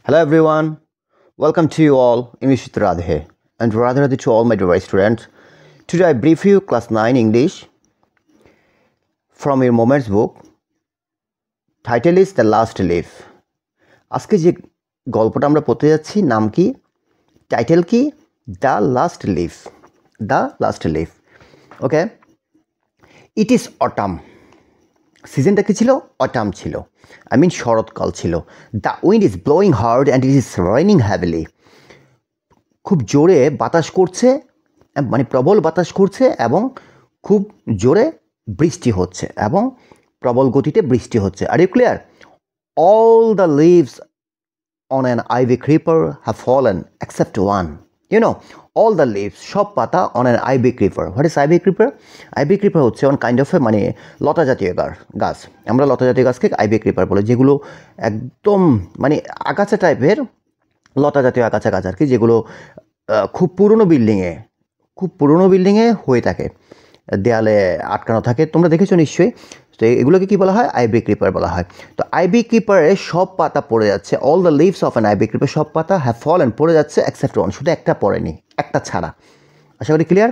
Hello everyone, welcome to you all English with Radhe and Radhe Radhe to all my dear students. Today I brief you class 9 English from your moments book. Title is The Last Leaf. আজকে যে গল্পটা আমরা পড়তে যাচ্ছি নাম কি, title কি, the last leaf. The last leaf. Okay, it is autumn. সিজনটা কি ছিল? অটাম ছিল, আই মিন শরৎকাল ছিল। The wind is blowing hard and it is raining heavily. খুব জোরে বাতাস করছে, মানে প্রবল বাতাস করছে এবং খুব জোরে বৃষ্টি হচ্ছে এবং প্রবল গতিতে বৃষ্টি হচ্ছে। Are you clear? All the leaves on an ivy creeper have fallen except one. You know, all the leaves, সব পাতা on an ivy creeper. What is ivy creeper? Ivy creeper হচ্ছে on kind of a মানে লতা জাতীয় গাছ। আমরা লতা জাতীয় গাছকে ivy creeper বলে, যেগুলো একদম মানে আগাছা টাইপের লতা জাতীয় আগাছা গাছ আর কি, যেগুলো খুব পুরনো বিল্ডিংয়ে হয়ে থাকে, দেয়ালে আটকানো থাকে। তোমরা দেখেছো নিশ্চয়ই। তো এগুলোকে কি বলা হয়? আইভি ক্রিপার বলা হয়। তো আইভি ক্রিপারে সব পাতা পড়ে যাচ্ছে। All the leaves of an ivy creeper, সব পাতা হ্যাভ ফলেন, পড়ে যাচ্ছে, এক্সেপ্ট ওয়ান, শুধু একটা পড়েনি, একটা ছাড়া। আশা করি clear.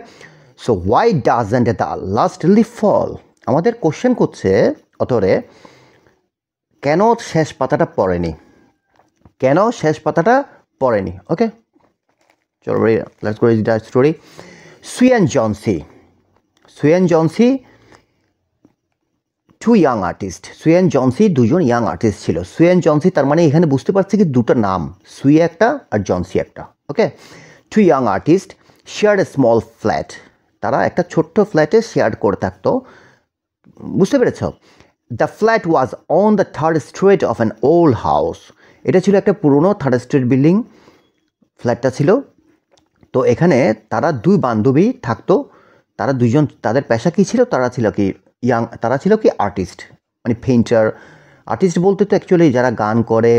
So why doesn't the last leaf fall? আমাদের কোশ্চেন করছে অথরে, কেন শেষ পাতাটা পড়েনি, কেন শেষ পাতাটা পড়েনি। ওকে, চলো let's go read the story. Sue and Johnsy two young artist. Sue and Johnsy দুজন ইয়াং আর্টিস্ট ছিল। সুই অ্যান্ড জনসি তার মানে এখানে বুঝতে পারছি কি দুটো নাম, সুই একটা আর জনসি একটা। ওকে, two young artist share a small flat. তারা একটা ছোট্ট ফ্ল্যাটে শেয়ার করে থাকতো। বুঝতে পেরেছ? The flat was on the third street of an old house. এটা ছিল একটা পুরনো থার্ড স্ট্রিট বিল্ডিং, ফ্ল্যাটটা ছিল। তো এখানে তারা দুই বান্ধবী থাকতো। তারা দুইজন, তাদের পেশা কী ছিল? তারা ছিল কি আর্টিস্ট, মানে পেইন্টার। আর্টিস্ট বলতে তো অ্যাকচুয়ালি যারা গান করে,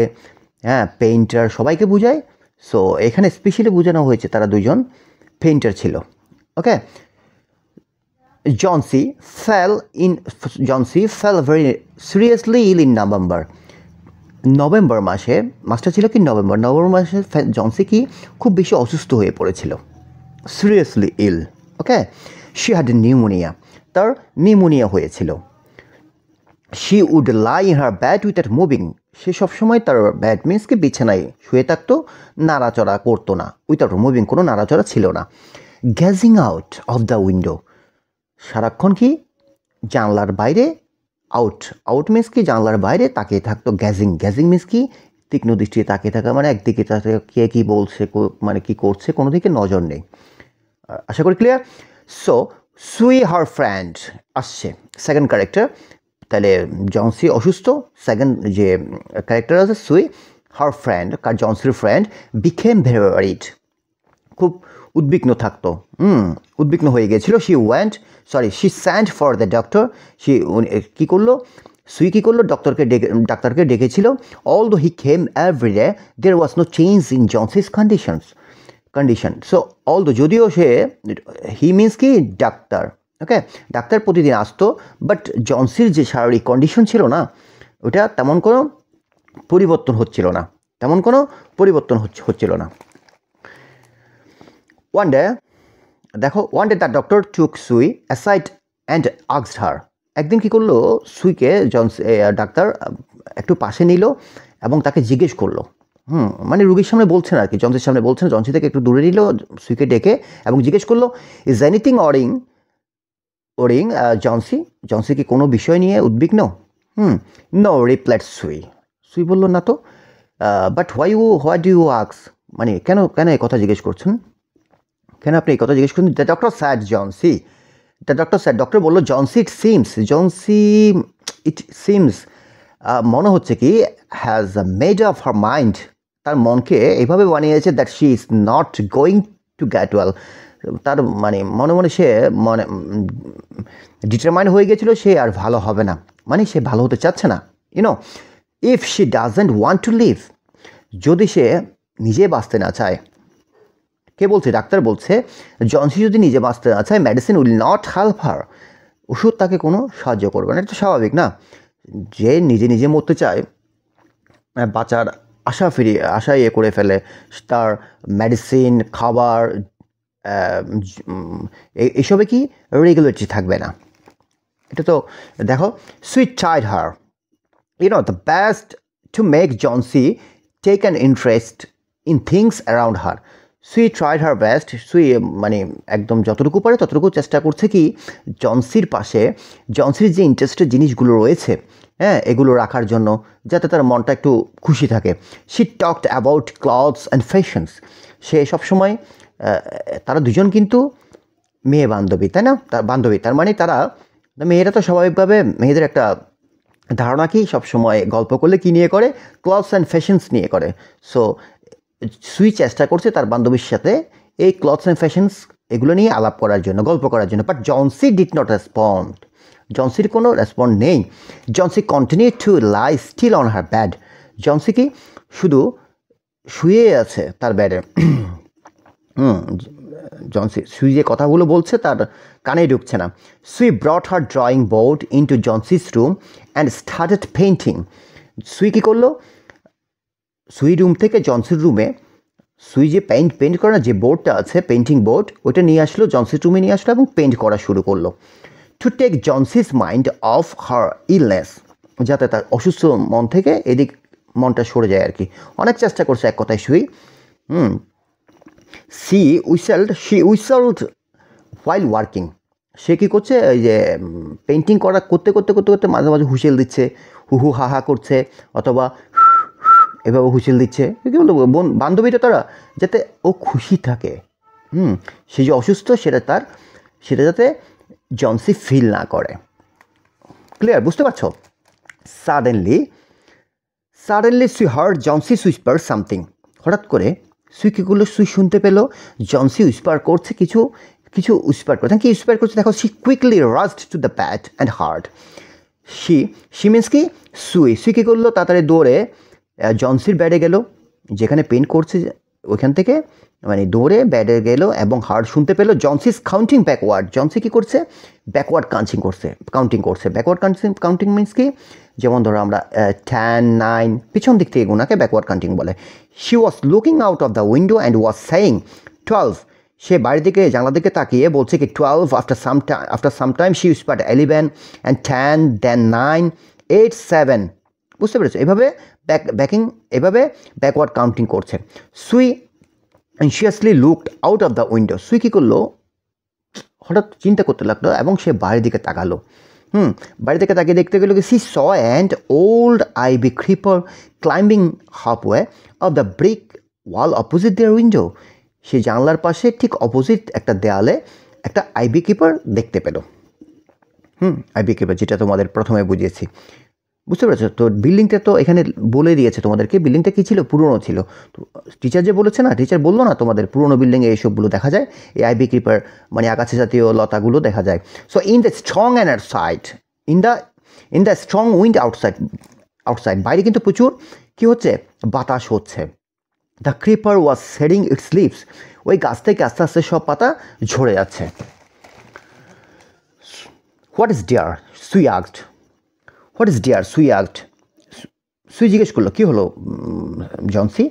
হ্যাঁ, পেইন্টার সবাইকে বোঝায়। সো এখানে স্পেশালি বোঝানো হয়েছে তারা দুজন পেইন্টার ছিল। Okay, Johnsy fell very seriously ill in November মাসটা ছিল কি নভেম্বর মাসে জনসি কি খুব বেশি অসুস্থ হয়ে পড়েছিল, seriously ill. Okay, she had pneumonia, তার নিউমোনিয়া হয়েছিল। She would lie in her bed without moving. সে সবসময় তার ব্যাড মিন্স কি বিছানায় শুয়ে থাকতো, নাড়াচড়া করতো না, উইথআউট মুভিং, কোনো নাড়াচড়া ছিল না। গ্যাজিং আউট অফ দ্য উইন্ডো, সারাক্ষণ কি জানলার বাইরে, আউট মিন্স কি জানলার বাইরে তাকিয়ে থাকতো। গ্যাজিং মিন্স কি তীক্ষ্ণ দৃষ্টিতে তাকিয়ে থাকা, মানে একদিকে কে কী বলছে, মানে কি করছে, কোনো দিকে নজর নেই। আশা করি clear. So Sue her friend আসছে, সেকেন্ড ক্যারেক্টার। তাহলে জনসি অসুস্থ, সেকেন্ড যে ক্যারেক্টার আছে সুই, হার ফ্রেন্ড, জনসির ফ্রেন্ড, বিকেম ভেরি ওয়ারিড, খুব উদ্বিগ্ন হয়ে গিয়েছিল। She sent for the doctor. Sue কী করলো? ডাক্তারকে ডেকেছিল। Although he came every day, there was no change in Johnsy's condition. So although, যদিও সে, হি মিন্স কি ডাক্তার, ওকে, ডাক্তার প্রতিদিন আসতো, বাট জনসির যে শারীরিক কন্ডিশন ছিল না, ওটা তেমন কোনো পরিবর্তন হচ্ছিল না। ওয়ান ডে দ্য ডক্টর টুক সুই অ্যাসাইড অ্যান্ড আস্কড হার। একদিন কী করলো? সুইকে ডাক্তার একটু পাশে নিল এবং তাকে জিজ্ঞেস করলো, মানে রুগীর সামনে বলছেন আর কি, জনসির সামনে বলছেন, জনসি থেকে একটু দূরে নিল সুইকে ডেকে এবং জিজ্ঞেস করলো, ইজ এনিথিং ওরিং জনসি কি কোনো বিষয় নিয়ে উদ্বিগ্ন? নো রিপ্লাইড সুই বললো না তো। But why do you ask, মানে কেন এই কথা জিজ্ঞেস করছেন, কেন আপনি এই কথা জিজ্ঞেস করছেন? দ্য ডক্টর স্যাড, ডক্টর বললো, ইট সিমস মনে হচ্ছে কি, has made up her mind, তার মনকে এইভাবে বানিয়েছে, that she is not going to get well. তার মানে মনে সে ডিটারমাইন্ড হয়ে গেছিলো সে আর ভালো হবে না, মানে সে ভালো হতে চাচ্ছে না। You know, if she doesn't want to live, যদি সে নিজে বাঁচতে না চায়। কে বলছে? ডাক্তার বলছে, জনসি যদি নিজে বাঁচতে না চায়, মেডিসিন উইল নট হেল্প হার, ওষুধ তাকে কোনো সাহায্য করবে না। এটা তো স্বাভাবিক না, যে নিজে মরতে চায়, বাঁচার আশা ইয়ে করে ফেলে, তার মেডিসিন খাবার এসবে কি রেগুলেটরি থাকবে না। এটা তো দেখো, sweet child her, the best to make Johnsy take an interest in things around her. সুই ট্রাইড হার বেস্ট, সুই মানে একদম যতটুকু পারে ততটুকু চেষ্টা করছে কি জনসির পাশে, জনসির যে ইন্টারেস্টেড জিনিসগুলো রয়েছে হ্যাঁ এগুলো রাখার জন্য, যাতে তার মনটা একটু খুশি থাকে। She talked about clothes and fashions, সে সবসময় তারা দুজন কিন্তু মেয়ে বান্ধবী, তাই না? তার বান্ধবী, তার মানে তারা মেয়েরা তো স্বাভাবিকভাবে মেয়েদের একটা ধারণা কি সবসময় গল্প করলে কী নিয়ে করে, ক্লথস অ্যান্ড ফ্যাশনস নিয়ে করে। সো সুই চেষ্টা করছে তার বান্ধবীর সাথে এই ক্লথস অ্যান্ড ফ্যাশনস এগুলো নিয়ে আলাপ করার জন্য, গল্প করার জন্য। But Johnsy did not respond, জনসির কোনো রেসপন্ড নেই। Johnsy continue to lie still on her bed, Johnsy কি শুধু শুয়ে আছে তার ব্যাডে। জনসি সুই যে কথাগুলো বলছে তার কানে ঢুকছে না। সুই ব্রট হার drawing board into জনসিস room and started painting. সুই কী করলো, সুই রুম থেকে জনসির রুমে সুই যে পেন্ট করে না, যে বোর্ডটা আছে পেন্টিং বোর্ড, ওইটা নিয়ে আসলো, জনসির রুমে নিয়ে আসলো এবং পেন্ট করা শুরু করলো। To take Johnsy's mind off her illness, যাতে তার অসুস্থ মন থেকে এদিক মনটা সরে যায় আর কি। অনেক চেষ্টা করছে এক কথায় সুই। শি উইসেলড হোয়াইল ওয়ার্কিং, সে কী করছে, ওই যে পেন্টিং করতে করতে মাঝে মাঝে হুইসেল দিচ্ছে, হু হা হা করছে, অথবা এভাবে হুইসেল দিচ্ছে। কী বলতো বান্ধবীটা তারা, যাতে ও খুশি থাকে। সে যে অসুস্থ সেটা যাতে জনসি ফিল না করে। ক্লিয়ার, বুঝতে পারছো? সাডেনলি সুই হার্ড জনসি হুইসপার সামথিং, হঠাৎ করে সুই কী করলো, সুই শুনতে পেল জনসি হুইসপার করছে, কিছু উইসপার করছে। কি উইসপার করছে দেখো, she quickly rushed to the bed and heard. She means কি সুই কী করলো, তাড়াতাড়ি দৌড়ে জনসির ব্যাডে গেল, যেখানে পেন্ট করছে ওইখান থেকে মানে দৌড়ে ব্যাডে গেল এবং হার্ড শুনতে পেলো জনসিস কাউন্টিং ব্যাকওয়ার্ড। জনসি কী করছে, ব্যাকওয়ার্ড কাউন্টিং করছে। ব্যাকওয়ার্ড কাউন্টিং মিন্স কি, যেমন ধরো আমরা 10, 9 পিছন দিক থেকে গুণাকে ব্যাকওয়ার্ড কাউন্টিং বলে। She was looking out of the window and was saying 12, সে বাড়ির দিকে জানলার দিকে তাকিয়ে বলছে কি 12, after some time she whispered 11 and 10, then 9, 8, 7। বুঝতে পেরেছো? এভাবে ব্যাকওয়ার্ড কাউন্টিং করছে। Sue anxiously looked out of the window, Sue কী করলো, হঠাৎ চিন্তা করতে লাগলো এবং সে বাইরের দিকে তাকালো। বাইরের দিকে তাকিয়ে দেখতে গেলো কি she saw and old ivy creeper climbing halfway of the brick wall opposite their window. সে জানলার পাশে ঠিক অপোজিট একটা দেয়ালে একটা আইভি ক্রিপার দেখতে পেল। আইভি ক্রিপার, যেটা তোমাদের প্রথমে বুঝিয়েছি। বুঝতে পেরেছো? তো বিল্ডিংটা তো এখানে বলে দিয়েছে তোমাদেরকে, বিল্ডিংটা কী ছিল, পুরনো ছিল। তো টিচার যে বলেছে না, টিচার বললো না তোমাদের পুরনো বিল্ডিংয়ে এইসবগুলো দেখা যায়, এই আইভি ক্রিপার মানে আগাছা জাতীয় লতাগুলো দেখা যায়। So in the strong and side in the strong wind outside, বাইরে কিন্তু প্রচুর কী হচ্ছে, বাতাস হচ্ছে। The creeper was shedding its leaves, ওই গাছ থেকে আস্তে আস্তে সব পাতা ঝরে যাচ্ছে। What is dear, Sue asked. What is dear, Sue asked. Sue জিজ্ঞেস করলো কী হলো Johnsy.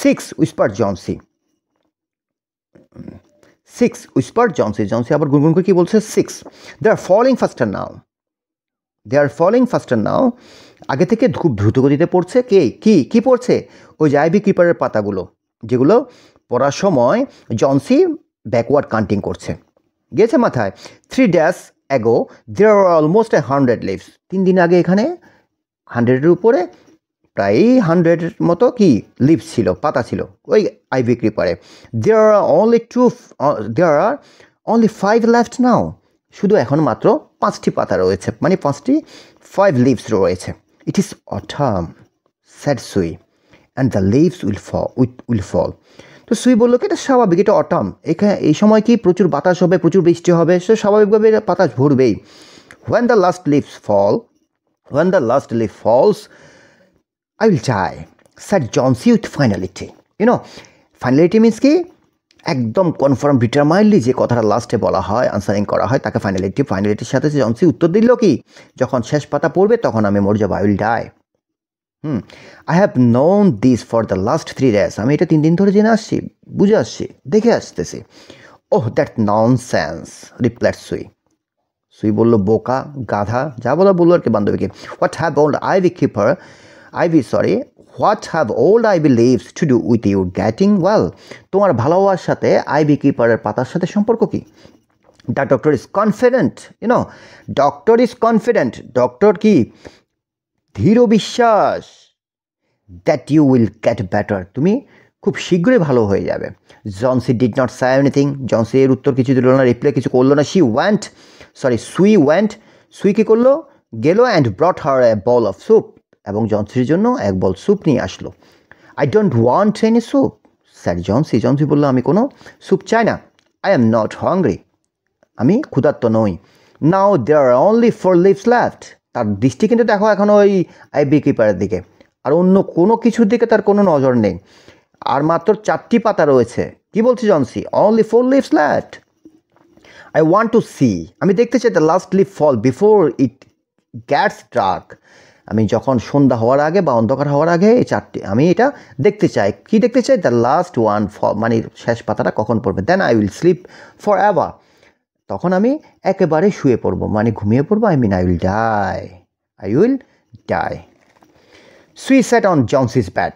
6 whispered Johnsy. 6 whispered Johnsy আবার গুনগুন করে কী বলছে, 6 দে আর ফলিং ফাস্টার নাও, আগে থেকে খুব দ্রুত গতিতে পড়ছে। কি পড়ছে, ওই যে আইভি ক্রিপারের পাতাগুলো, যেগুলো পড়ার সময় জনসি ব্যাকওয়ার্ড কাউন্টিং করছে। গেছে মাথায়। 3 days ago there are almost 100 leaves, 3 দিন আগে এখানে 100-এর উপরে প্রায় 100-এর মতো কি লিভস ছিল, পাতা ছিল ওই ivy ক্রিপারে। there are only 5 left now, শুধু এখন মাত্র 5টি পাতা রয়েছে, মানে 5 লিভস রয়েছে। It is autumn said Sue and the leaves will fall. তো সুই বললো কি এটা স্বাভাবিক, এটা অটাম, এখানে এই সময় কি প্রচুর বাতাস হবে, প্রচুর বৃষ্টি হবে, সে স্বাভাবিকভাবে বাতাস ভরবেই। when the last leaf falls I will die, said Johnsy with finality. Finality means কি, একদম কনফার্ম ডিটারমাইন্ডলি যে কথাটা লাস্টে বলা হয়, আনসারিং করা হয়, তাকে ফাইনালিটির সাথে জনসি উত্তর দিল কি, যখন শেষ পাতা পড়বে তখন আমি মরে যাবো, I will die. I have known this for the last 3 days, আমি এটা 3 দিন ধরে জেনে আসছি, বুঝে আসছি, দেখে আসতেছি। ওহ দ্যাট ননসেন্স, রিপ্লাইড সুই বলল বোকা, গাধা, যা বললো আর কি বান্ধবীকে। What have old ivy leaves to do with you getting well, তোমার ভালো হওয়ার সাথে আইভি কিপারের পাতার সাথে সম্পর্ক কি? The doctor is confident, doctor কি দৃঢ় বিশ্বাস, that you will get better, তুমি খুব শীঘ্রই ভালো হয়ে যাবে। Johnsy did not say anything, Johnsy এর উত্তর কিছু দিল না, রিপ্লাই কিছু করলো না। সুই কি করলো, গেল and brought her A ball of soup, এবং জনসির জন্য এক বল স্যুপ নিয়ে আসলো। I don't want any soup, sir Johnsy বললো আমি কোনো স্যুপ চাই না। আই এম নট হাংরি, আমি ক্ষুধার্ত নই। নাও দেয়ার আর অনলি 4 লিভস লেফট, তার দৃষ্টি কিন্তু দেখো এখন ওই আইভি কিপারের দিকে, আর অন্য কোনো কিছুর দিকে তার কোনো নজর নেই, আর মাত্র 4টি পাতা রয়েছে। কি বলছে Johnsy? Only 4 leaves left. I want to see, আমি দেখতে চাই the last leaf fall before it gets dark, আমি যখন সন্ধ্যা হওয়ার আগে বা অন্ধকার হওয়ার আগে এই 4টি আমি এটা দেখতে চাই। কি দেখতে চাই? দ্য লাস্ট ওয়ান ফল, মানে শেষ পাতাটা কখন পড়বে। Then I will sleep for ever, তখন আমি একেবারে শুয়ে পড়বো, মানে ঘুমিয়ে পড়বো। I will die. Sue sat on জনসিস bad,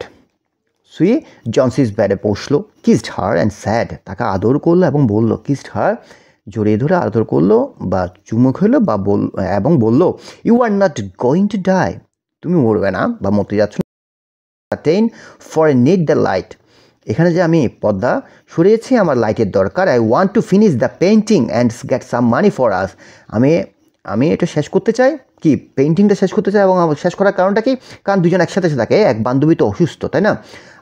সুই জনসিস ব্যাডে বসলো। কিসড হার অ্যান্ড স্যাড, তাকে আদর করলো এবং বললো, কিসড হার জড়িয়ে ধরে আদর করলো বা চুমু খেলো বা এবং বললো, you are not going to die, তুমি মরবে না বা মরতে যাচ্ছ না। Ten for a need the light, এখানে যে আমি পর্দা সরিয়েছি, আমার লাইটের দরকার। I want to finish the painting and get some money for us, আমি এটা শেষ করতে চাই, কি পেন্টিংটা শেষ করতে চাই। এবং শেষ করার কারণটা কি? কারণ দুজন একসাথে থাকে, এক বান্ধবী তো অসুস্থ, তাই না,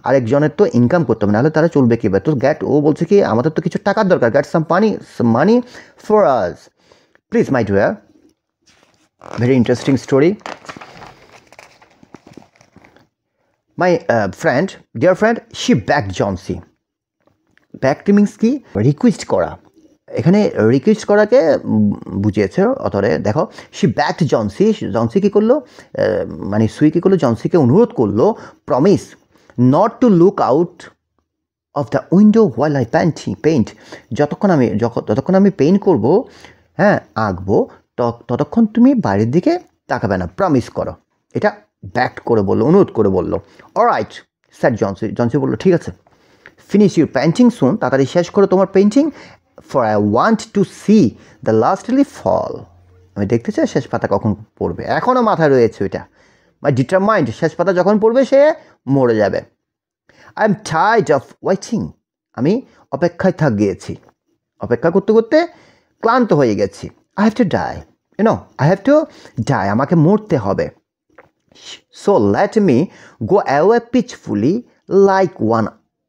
আরেকজনের তো ইনকাম করতে হবে, নাহলে তারা চলবে কীভাবে? তো ও বলছে কি আমাদের তো কিছু টাকার দরকার, gate some money for us please my dear. Very interesting story. My dear friend, she backed Johnsy. Backed means কি? রিকোয়েস্ট করা, এখানে রিকোয়েস্ট করাকে বুঝিয়েছে অথরে। দেখো, শি ব্যাকড জনসি কী করলো, মানে সুই কী করলো, জনসিকে অনুরোধ করলো, promise not to look out of the window while I paint, যতক্ষণ আমি পেইন্ট করবো, হ্যাঁ আঁকবো, ততক্ষণ তুমি বাইরের দিকে তাকাবে না, প্রমিস করো। এটা ব্যাকড করে বললো, অনুরোধ করে বললো। অলরাইট স্যার জনসি বললো ঠিক আছে। ফিনিশ ইউর পেইন্টিং সুন, তাড়াতাড়ি শেষ করো তোমার painting. For I want to see the last leaf fall, আমি দেখতে চাই শেষ পাতা কখন পড়বে। এখনও মাথায় রয়েছে ওইটা, মাই ডিটারমাইন্ড, শেষ পাতা যখন পড়বে সে মরে যাবে। I am tired of waiting, আমি অপেক্ষায় অপেক্ষা করতে করতে ক্লান্ত হয়ে গেছি। আই হ্যাভ টু ডাই, আমাকে মরতে হবে। So let me go away peacefully like one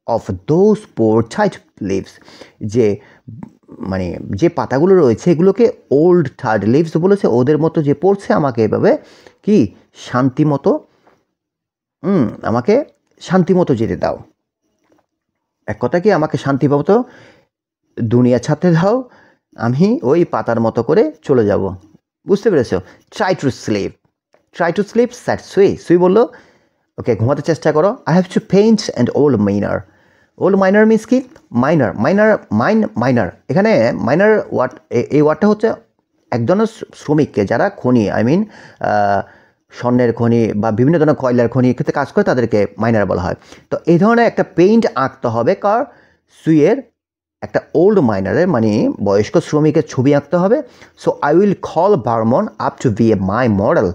of those poor টাইট লিভস, যে পাতাগুলো রয়েছে এগুলোকে ওল্ড থার্ড লিভস বলেছে, ওদের মতো যে পড়ছে, আমাকে এভাবে কি আমাকে শান্তিমতো যেতে দাও। এক কথা কি, আমাকে শান্তিমতো দুনিয়া ছাড়তে দাও, আমি ওই পাতার মতো করে চলে যাব। বুঝতে পেরেছ? ট্রাই টু স্লিপ স্যাট সুই বললো, ওকে ঘুমাতে চেষ্টা করো। I have to paint and old minor means কি? মাইনার, এখানে মাইনার এই ওয়ার্ডটা হচ্ছে এক ধরনের শ্রমিককে, যারা খনি স্বর্ণের খনি বা বিভিন্ন ধরনের কয়লার খনি ক্ষেত্রে কাজ করে, তাদেরকে মাইনার বলা হয়। তো এই ধরনের একটা পেইন্ট আঁকতে হবে, সুইয়ের একটা ওল্ড মাইনারের, মানে বয়স্ক শ্রমিকের ছবি আঁকতে হবে। So I will call Behrman up to be a my model,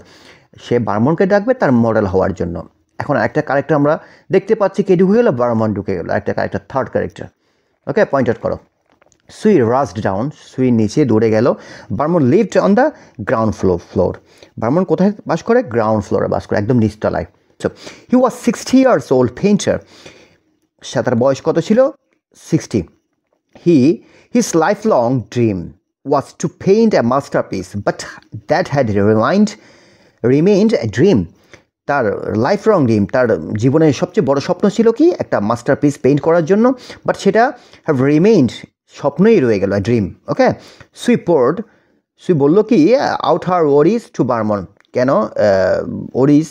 সে বার্মনকে ডাকবে তার মডেল হওয়ার জন্য। এখন একটা ক্যারেক্টার আমরা দেখতে পাচ্ছি, কে ঢুকে গেলো? বার্মন ঢুকে গেলো, একটা character, third character. Okay, point out করো। সুই রাস্ট ডাউন, সুই নিচে দৌড়ে গেল। Behrman lived on the ground floor, Behrman কোথায় বাস করে? গ্রাউন্ড ফ্লোরে বাস করে, একদম নিচতলায়। So he was 60 years old painter, সে তার বয়স কত ছিল? 60। His lifelong dream was to paint a masterpiece, but that had remained a dream. তার লাইফ লং ড্রিম, তার জীবনের সবচেয়ে বড় স্বপ্ন ছিল কি? একটা মাস্টারপিস পেইন্ট করার জন্য, বাট সেটা হ্যাভ রিমেইন্ড, স্বপ্নই রয়ে গেল, ড্রিম। ওকে, সুই বলল কি, আউট হার ওয়ারিজ টু বার্মন, কেন ওরিজ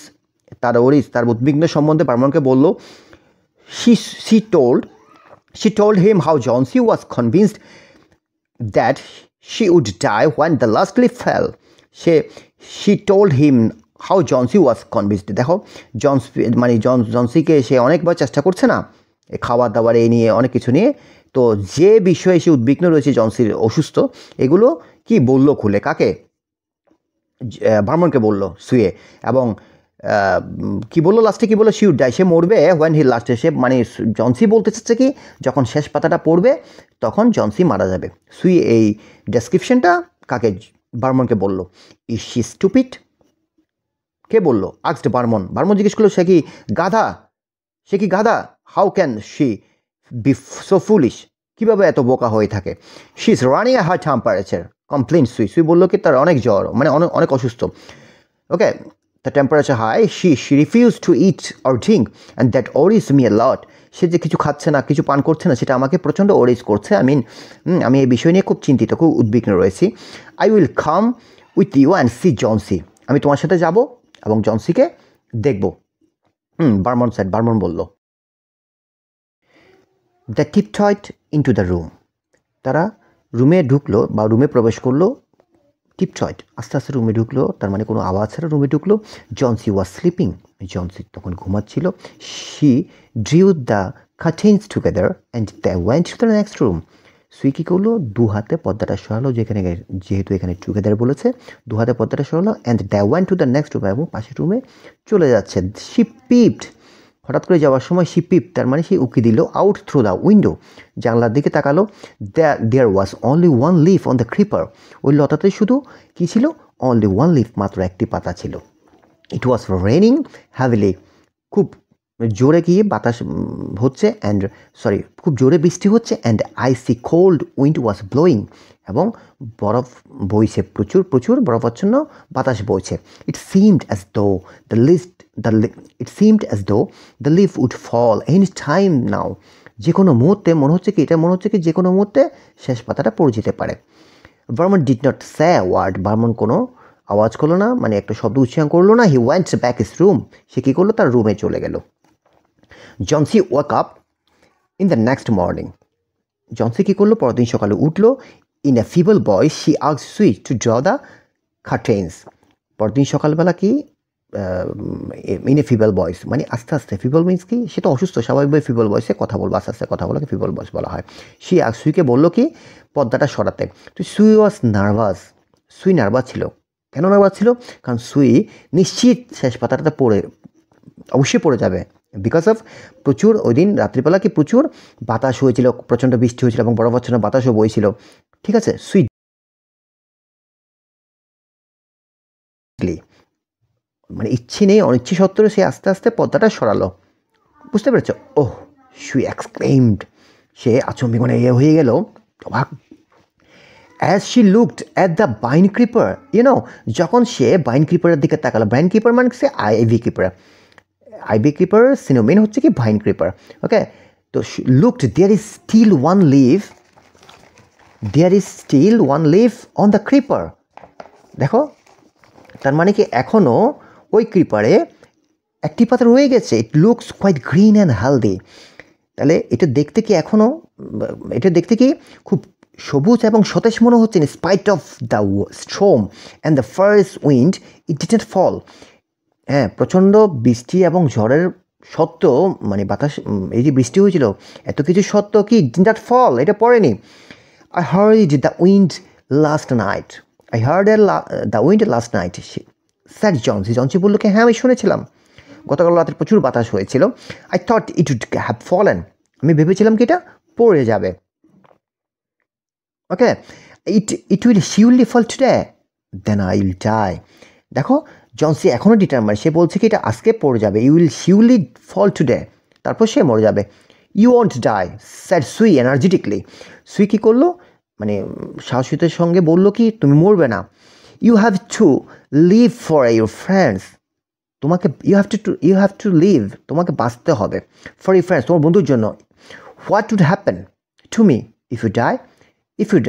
তার উদ্বিগ্ন সম্বন্ধে বার্মনকে বলল। she told him how Johnsy was convinced that she would die when the last leaf fell. She told him how Johnsy was convinced. দেখো জনসিকে সে অনেকবার চেষ্টা করছে না খাবার দাবার এই নিয়ে অনেক কিছু নিয়ে, তো যে বিষয়ে সে উদ্বিগ্ন রয়েছে জনসির অসুস্থ, এগুলো কি বললো খুলে কাকে? বার্মনকে বললো শুয়ে। এবং কি বললো লাস্টে, কি বললো? she would die, সে মরবে when he লাস্টে, সে মানে জনসি বলতে চাচ্ছে কি যখন শেষ পাতাটা পড়বে তখন জনসি মারা যাবে। সুই এই ডেসক্রিপশনটা কাকে? বার্মনকে বললো। Is she stupid? কে বললো? আস্কড বার্মন জিজ্ঞেস করলো সে কি গাধা? How can she be so foolish? কীভাবে এত বোকা হয়ে থাকে? She is running a high temperature complain Sue বললো কি তার অনেক জ্বর, মানে অনেক অসুস্থ। ওকে, the temperature high, she refused to eat or drink and that worries me a lot. সে যে কিছু খাচ্ছে না, কিছু পান করছে না, সেটা আমাকে প্রচণ্ড ওরিজ করছে। আমি এই বিষয় নিয়ে খুব চিন্তিত, খুব উদ্বিগ্ন রয়েছি। I will come with you and see Johnsy. আমি তোমার সাথে যাব এবং জনসিকে দেখব। বার্মন বলল। They tiptoed into the room. তারা রুমে ঢুকলো বা রুমে প্রবেশ করলো। টিপটয়েড, আস্তে আস্তে রুমে ঢুকলো, তার মানে কোনো আওয়াজ ছাড়া রুমে ঢুকলো। জনসি ওয়াজ স্লিপিং, জনসি তখন ঘুমাচ্ছিল। She drew the curtains together and they went to the next room. Sue কী করলো? দু হাতে পর্দাটা সরালো, যেহেতু এখানে টুগেদার বলেছে, দু হাতে পর্দাটা সরালো। And they went to the next room, এবং পাশের রুমে চলে যাচ্ছে। শি পিপড, হঠাৎ করে যাওয়ার সময় শি পিপ, তার মানে সে উকি দিল আউট থ্রু দ্য উইন্ডো, জানলার দিকে তাকালো। There was only one leaf on the creeper, ওই লতাতে শুধু কী ছিল? অনলি ওয়ান লিফ, মাত্র একটি পাতা ছিল। ইট ওয়াজ রেনিং হ্যাভিলি, খুব জোরে গিয়ে বাতাস হচ্ছে, খুব জোরে বৃষ্টি হচ্ছে। And icy cold wind was blowing, এবং বরফ বইছে, প্রচুর বরফাচ্ছন্ন বাতাস বইছে। It seemed as though the leaf would fall any time now, যে কোনো মুহূর্তে মনে হচ্ছে কি যে কোনো মুহূর্তে শেষ পাতাটা পড়ে যেতে পারে। বার্মন ডিড নট সে ওয়ার্ড, বার্মন কোনো আওয়াজ করলো না, মানে একটা শব্দ উচ্চারণ করলো না। He went back his room, সে কী করলো? তার রুমে চলে গেল। Johnsy woke up in the next morning, Johnsy কী করলো? পরদিন সকালে উঠলো। In a feeble voice she asked Sue to draw the curtains, পরদিন সকালবেলা কি ইন এ ফিবল ভয়েস, মানে আস্তে আস্তে। ফিবল মিন্স কি? সে তো অসুস্থ, স্বাভাবিকভাবে ফিবল ভয়েসে কথা বলবো, আস্তে আস্তে কথা বলাকে ফিবল ভয়েস বলা হয়। সুইকে বললো কি পর্দাটা সরাতে। তো সুই ওয়াজ নার্ভাস, সুই নার্ভাস ছিল। কেন নার্ভাস ছিল? কারণ সুই নিশ্চিত শেষ পাতাটাতে অবশ্যই পড়ে যাবে। বিকজ অফ প্রচুর ওই দিন রাত্রিবেলা কি প্রচুর বাতাস হয়েছিল, প্রচণ্ড বৃষ্টি হয়েছিল এবং বরফাচ্ছন্ন বাতাসও বইছিল। ঠিক আছে, সুই মানে ইচ্ছে নেই, অনিচ্ছে সত্ত্বেও সে আস্তে আস্তে পর্দাটা সরালো। বুঝতে পেরেছ? ওহ, সুই এক্সক্লেইমড, সে আচম্বিত হয়ে গেল, অবাক। As she looked at the vine creeper, যখন সে বাইন ক্রিপারের দিকে তাকালো। বাইন ক্রিপার মানে সে আইভি ক্রিপার সিনোমিন হচ্ছে কি ভাইন ক্রিপার। ওকে, তো looked, there is still one leaf on the creeper. দেখো, তার মানে কি এখনও ওই ক্রিপারে একটি পাতা রয়ে গেছে। It looks quite green and healthy, তাহলে এটা দেখতে কি খুব সবুজ এবং সতেজ মনে হচ্ছে। In spite of the storm and the first wind it didn't fall. হ্যাঁ, প্রচণ্ড বৃষ্টি এবং ঝড়ের সত্ত্বেও, মানে বাতাস, এই যে বৃষ্টি হয়েছিল এত কিছু সত্ত্বেও কি ডিড নট ফল, এটা পড়েনি। I heard the wind last night. said Johnsy বলল কি হ্যাঁ আমি শুনেছিলাম, গতকাল রাতে প্রচুর বাতাস হয়েছিল। I thought it would have fallen. আমি ভেবেছিলাম কি এটা পড়ে যাবে। ওকে, it will surely fall today. Then I will die. দেখো, জনসি এখনও ডিটারমাইন্ড, সে বলছে কি এটা আজকে পড়ে যাবে। You will surely fall today, তারপর সে মরে যাবে। ইউ ওয়ন্ট ডাই, স্যাড সুই এনার্জেটিকলি। সুই কী করলো? মানে সাহসিকতার সঙ্গে বললো কি তুমি মরবে না। You have to live for your friends, তোমাকে ইউ হ্যাভ টু লিভ, তোমাকে বাঁচতে হবে। ফর ইউর ফ্রেন্ডস, তোমার বন্ধুর জন্য। What would happen to me if you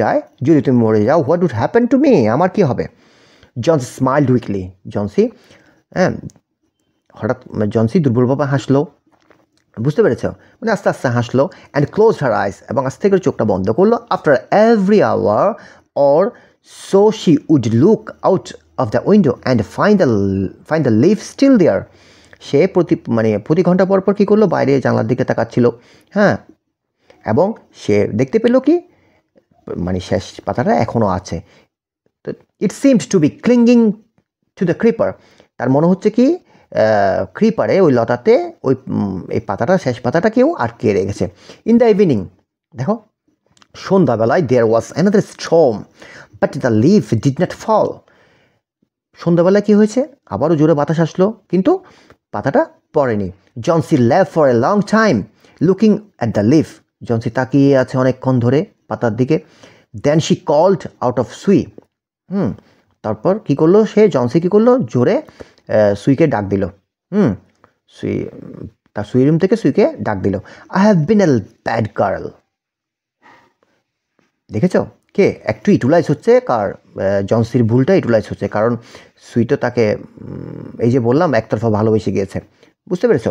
die, যদি তুমি মরে যাও, what would happen to me, আমার কী হবে? জনসি স্মাইল্ড উইকলি, জনসি হঠাৎ জনসি দুর্বলভাবে হাসলো, বুঝতে পেরেছ, মানে আস্তে আস্তে হাসলো, অ্যান্ড ক্লোজ হার আইস, এবং আস্তে করে চোখটা বন্ধ করলো। After every hour or so she would look out of the window and find the leaf still there. সে প্রতি ঘন্টা পর পর কী করলো, বাইরে জানলার দিকে তাকাচ্ছিল, হ্যাঁ, এবং সে দেখতে পেল কি, মানে শেষ পাতাটা এখনও আছে। তো it seems to be clinging to the creeper, তার মনে হচ্ছে কি ক্রিপারে, ওই লতাতে ওই এই পাতাটা, শেষ পাতাটা কেউ আটকে রেখেছে। ইন দ্য ইভিনিং, দেখো সন্ধ্যাবেলায়, there was another storm but the leaf did not fall. সন্ধ্যাবেলায় কী হয়েছে, আবারও জোরে বাতাস আসলো, কিন্তু পাতাটা পড়েনি। Johnsy left for a long time looking at the leaf, Johnsy তাকিয়ে আছে অনেকক্ষণ ধরে পাতার দিকে। Then she called out of Sue, তারপর কী করলো জনসি কী করলো, জোরে সুইকে ডাক দিল। সুই তার সুই রুম থেকে সুইকে ডাক দিল। I have bin a bad girl. দেখেছ কে একটু ইউটিলাইজ হচ্ছে, জনসির ভুলটা ইউটিলাইজ হচ্ছে, কারণ সুই তো তাকে এই যে বললাম একতরফা ভালোবেসে গিয়েছে, বুঝতে পেরেছ।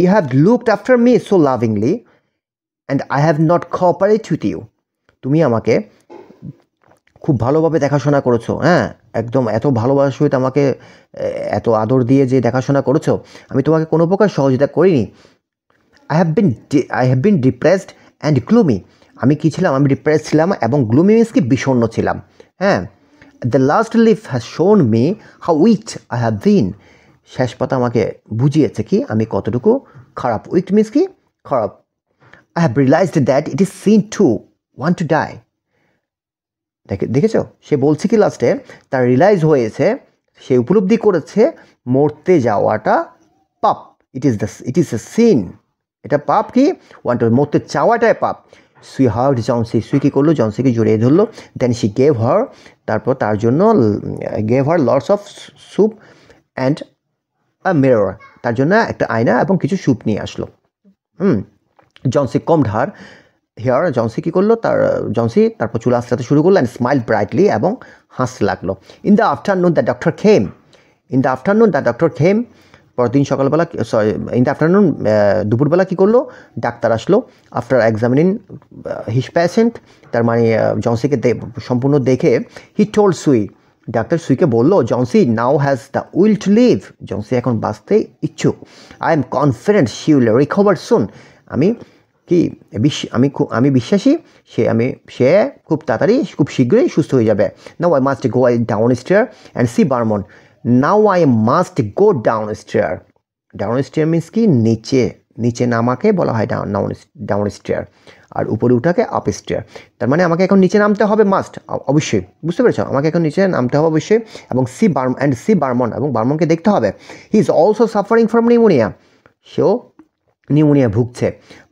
You have looked after me so lovingly and I have not cooperate with you. তুমি আমাকে খুব ভালোভাবে দেখাশোনা করেছো, হ্যাঁ, একদম এত ভালোবাসার সহিত আমাকে এত আদর দিয়ে যে দেখাশোনা করেছো, আমি তোমাকে কোনো প্রকার সহযোগিতা করিনি। I have bin depressed and gloomy. আমি কী ছিলাম, আমি ডিপ্রেস ছিলাম এবং গ্লুমি মিন্স কি বিষণ্ণ ছিলাম, হ্যাঁ। The last leaf has shown me how weak I have been. শেষ পাতা আমাকে বুঝিয়েছে কি আমি কতটুকু খারাপ। উইক মিন্স কি খারাপ। I have realised that it is sin to want to die. দেখেছো সে বলছে কি লাস্টে, তার রিয়েলাইজ হয়েছে, সে উপলব্ধি করেছে মরতে যাওয়াটা পাপ। ইট ইজ এ সিন, এটা পাপ। কি মরতে চাওয়াটাই পাপ। সুই হার্ড জনসি, সুই কী করলো, জনসিকে জড়িয়ে ধরলো। দেন শি গেভ হার, তারপর তার জন্য gave her lots of soup and a mirror, তার জন্য একটা আয়না এবং কিছু স্যুপ নিয়ে আসলো। Johnsy combed her hair, Johnsy কী করলো, জনসি তারপর চুল আঁচড়াতে শুরু করলো অ্যান্ড স্মাইল ব্রাইটলি, এবং হাসতে লাগলো। In the afternoon the doctor came, পরদিন সকালবেলা, ইন দ্য আফটারনুন, দুপুরবেলা কী করলো, ডাক্তার আসলো। আফটার এক্সামিনিং হিজ প্যাশেন্ট, তার মানে জনসিকে সম্পূর্ণ দেখে, হি টোল্ড সুই, ডাক্তার সুইকে বললো, Johnsy now has the will to live, Johnsy এখন বাঁচতে ইচ্ছুক। I am confident she will recover soon, আমি বিশ্বাসী সে খুব তাড়াতাড়ি, খুব শীঘ্রই সুস্থ হয়ে যাবে। Now I must go down stair and see Barman. Now I must go down stair. Down stair means কি নিচে নামাকে বলা হয় ডাউন স্টেয়ার, আর উপরে উঠাকে আপ স্টেয়ার। তার মানে আমাকে এখন নিচে নামতে হবে, মাস্ট, অবশ্যই, বুঝতে পেরেছ, আমাকে এখন নিচে নামতে হবে অবশ্যই। এবং সি বার্মন, এবং বার্মনকে দেখতে হবে। He is also suffering from pneumonia, সেও নিউমোনিয়া ভুগছে।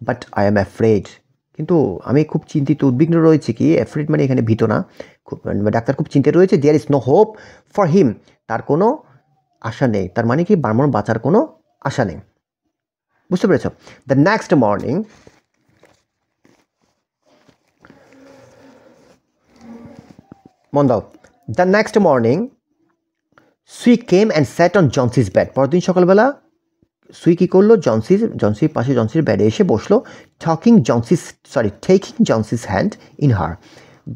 বাট আই এম অ্যাফ্রেড, কিন্তু আমি খুব চিন্তিত, উদ্বিগ্ন রয়েছে। কি অ্যাফ্রেড মানে এখানে ভীত না, ডাক্তার খুব চিন্তিত রয়েছে। There is no hope for him, তার কোনো আশা নেই। তার মানে কি বার্মন বাঁচার কোনো আশা নেই, বুঝতে পেরেছ। দ্য নেক্সট মর্নিং, মন দাও, the next morning Sue came and sat on Johnsy's bed. পরদিন সকালবেলা সুই কী করলো, জনসির পাশে, জনসির বেডে এসে বসলো। Taking Johnsy's hand in her,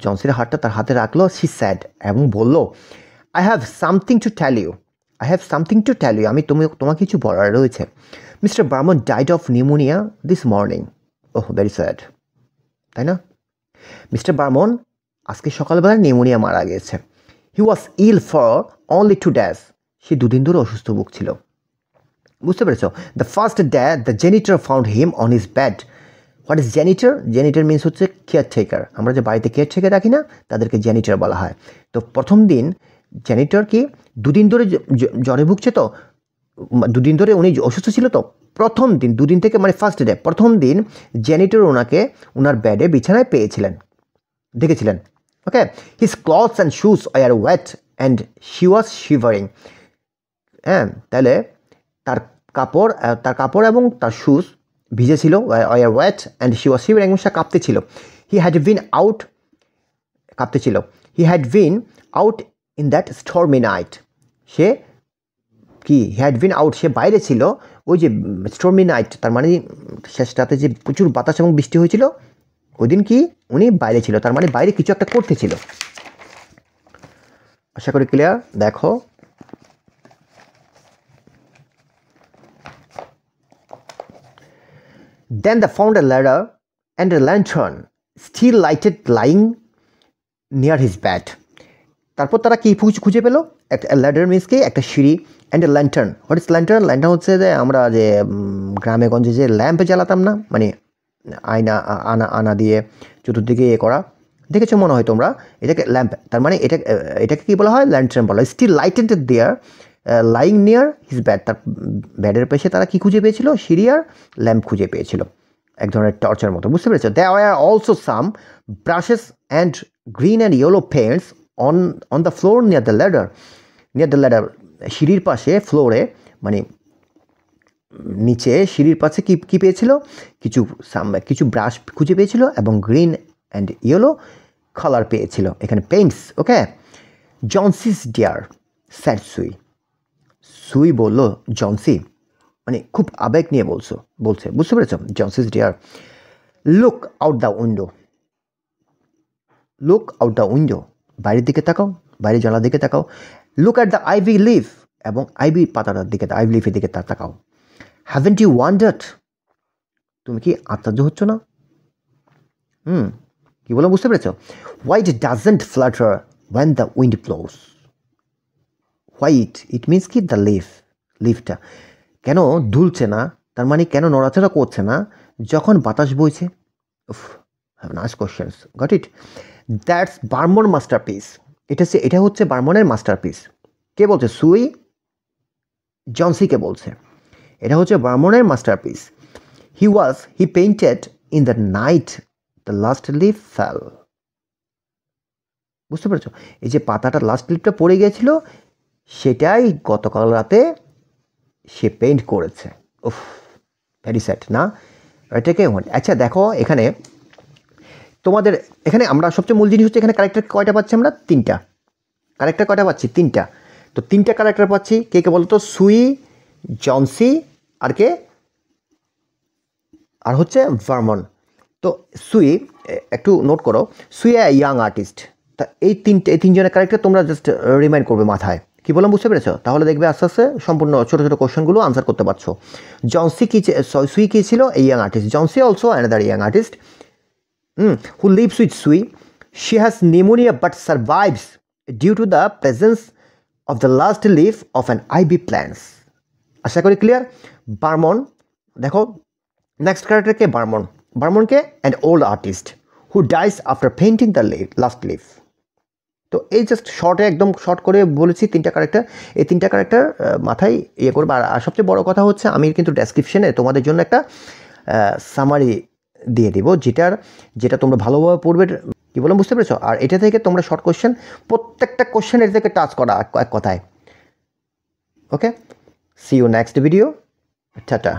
জনসির হাতটা তার হাতে রাখলো। শি স্যাড, এবং বলল, I have something to tell you, আমি তোমাকে কিছু বলার রয়েছে। Mister Behrman died of pneumonia this morning. Oh, very sad, তাই না? মিস্টার বার্মন আজকে সকালবেলা নিউমোনিয়া মারা গিয়েছে। He was ill for only 2 days, সে 2 দিন ধরে অসুস্থ ভুগছিল, বুঝতে পেরেছ। The first day the janitor found him on his bed. What is janitor? Janitor means হচ্ছে কেয়ারটেকার। আমরা যে বাড়িতে কেয়ারটেকার রাখি না, তাদেরকে জেনিটর বলা হয়। তো প্রথম দিন জেনিটর কি 2 দিন ধরে জ্বরে ভুগছে, তো 2 দিন ধরে উনি অসুস্থ ছিল। তো প্রথম দিন, 2 দিন থেকে মানে ফার্স্ট ডে, প্রথম দিন জেনিটর ওনার বেডে বিছানায় দেখেছিলেন। Okay, his clothes and shoes are wet and she was shivering. হ্যাঁ, তাহলে তার কাপড় এবং তার শুজ ভিজেছিল, are wet and she was shivering, এবং সে কাঁপতেছিল। He had been out in that stormy night, সে কি হ্যাড বিন আউট, সে বাইরে ছিল ওই যে স্টর্মি নাইট, তার মানে শেষ রাতে যে প্রচুর বাতাস এবং বৃষ্টি হয়েছিল ওই দিন কি উনি বাইরে ছিল, তার মানে বাইরে কিছু একটা করতেছিল। আশা করি ক্লিয়ার। দেখো then the found a ladder and a lantern still lighted lying near his bed। তারপর তারা কি খুঁজে পেলো, একটা ল্যাডার মিন্স কি একটা সিঁড়ি, and a lantern. What is lantern? Lantern হচ্ছে যে আমরা যে গ্রামে গঞ্জে যে ল্যাম্প জ্বালাতাম না, মানে আয়না আনা দিয়ে চতুর্দিকে করা, দেখেছো মনে হয় তোমরা, এটাকে ল্যাম্প, তার মানে এটাকে কী বলা হয়? ল্যান্টার্ন বলা হয়। স্টিল লাইটেড দেয়ার লাইং নিয়ার হিজ ব্যাড, তার ব্যাডের পাশে তারা কি খুঁজে পেয়েছিল? সিঁড়ি আর ল্যাম্প খুঁজে পেয়েছিল, এক ধরনের টর্চের মতো, বুঝতে পেরেছো? There are also some brushes and green and yellow paints on the floor near the ladder, সিঁড়ির পাশে, ফ্লোরে মানে নিচে সিঁড়ির পাশে কি পেয়েছিল? কিছু ব্রাশ খুঁজে পেয়েছিল এবং গ্রিন অ্যান্ড ইয়েলো কালার পেয়েছিল, এখানে পেইন্টস। ওকে, জনসিস ডিয়ার স্যাড সুই বললো জনসি, মানে খুব আবেগ নিয়ে বলছে, বুঝতে পেরেছ? Johnsy's dear look out the window, বাইরের দিকে তাকাও, বাইরে জানলার দিকে তাকাও। Look at the ivy leaf, এবং আইভি পাতাটার দিকে, আইভি লিফের দিকে তাকাও। হ্যাভেন্ট ইউ ওয়ান্ডার্ড, তুমি কি আশ্চর্য হচ্ছ না? কি বলো, বুঝতে পেরেছ? Why doesn't flutter when the wind blows. What it means কি দ্য লিফটা কেন দুলছে না, তার মানে কেন নড়াচড়া করছে না যখন বাতাস বইছে? Have nice questions, got it? That's বার্মন masterpiece, এটা হচ্ছে বার্মনের মাস্টারপিস। কে বলছে? সুই জনসিকে বলছে এটা হচ্ছে বার্মনের masterpiece. He painted in the night the last leaf fell. বুঝতে পেরেছো? এই যে পাতাটা লাস্ট লিফটা পড়ে গিয়েছিল সেটাই গতকাল রাতে সে পেইন্ট করেছে। উফ, ভেরি স্যাড না এটাকে? আচ্ছা দেখো, এখানে তোমাদের এখানে আমরা সবচেয়ে মূল জিনিস হচ্ছে এখানে ক্যারেক্টার কয়টা পাচ্ছি আমরা? তিনটা ক্যারেক্টার। কয়টা পাচ্ছি? তিনটা। তো তিনটা ক্যারেক্টার পাচ্ছি। কে বলতো? সুই, জনসি, আর কে? আর হচ্ছে ভার্মন। তো সুই, একটু নোট করো, সুই ইয়াং আর্টিস্ট। তা এই তিনজনের ক্যারেক্টার তোমরা জাস্ট রিমাইন্ড করবে মাথায়। কি বললাম, বুঝতে পেরেছো? তাহলে দেখবে আস্তে আস্তে সম্পূর্ণ ছোটো ছোটো কোশ্চেনগুলো আনসার করতে পারছো। জনসি সুই কী ছিল? A young artist. Johnsy also another young artist who lives with Sui. She has pneumonia but survives due to the presence of the last leaf of an ivy plant. আশা করি clear. Behrman, দেখো next character কে? বার্মনকে and old artist who dies after painting the last leaf. তো এই just শর্টে, একদম short করে বলেছি তিনটা ক্যারেক্টার। এই তিনটা ক্যারেক্টার মাথায় ইয়ে করবে। আর সবচেয়ে বড় কথা হচ্ছে আমি কিন্তু ডেসক্রিপশনে তোমাদের জন্য একটা সামারি দিয়ে দিব, যেটা তোমরা ভালোভাবে পড়বে। কি বললাম, বুঝতে পেরেছো? আর এটা থেকে তোমরা শর্ট কোশ্চেন, প্রত্যেকটা কোশ্চেন এটা থেকে টাচ করা এক কথায়। Okay, see you next video, tata.